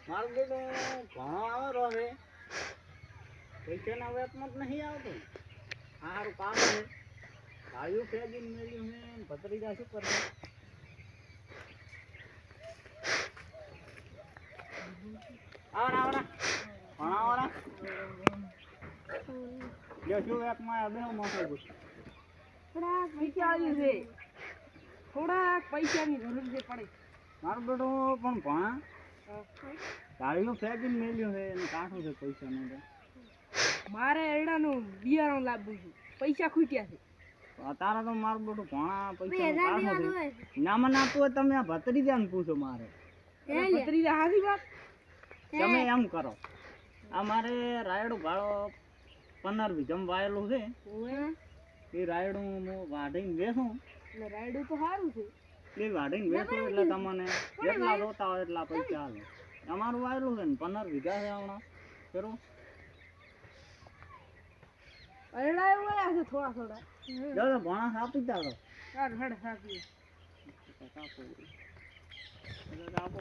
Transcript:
મારું બેટું ઘણો આવેલો છે પૈસાના વેતમાં જ નહીં આવતું સારું કામ છે ગાયું ફેંકીને મેલ્યું છે ભત્રીજા શું કરશે આવડા ભણાવડા જો શું વેતમાં આવ્યો મોટો થોડાક પૈસા આવ્યું છે થોડાક પૈસાની જરૂર છે પડે મારું બેટું પણ ભણા ગાડીનું ફેંકીને મેલ્યું છે અને કાઠું છે પૈસાનું તો મારે એડાનું બિયારણ લાવવું છે પૈસા ખૂટ્યા છે તારા તો મારું બેટું ભણા પૈસા કાઠું છે ના મને આપવું હોય તમે આ ભત્રીજાને પૂછો મારે ભત્રીજા હારી વાત તમે એમ કરો આ મારે રાયડું ભાડો 15 વીઘમ વાયેલું છે એ રાયડું હું વાઢીને વેચું એટલે રાયડું તો સારું છે એ વાઢીને વેચું એટલે તમને જેટલા જોતા હોય એટલા પૈસા આવે અમારું વાયેલું છે ને 15 વીઘા છે હમણાં ખરું અરડા એવું આવ્યા છે થોડા થોડા દાદા ભણા આપી જ દાદો સારું હેડ સાપી આપો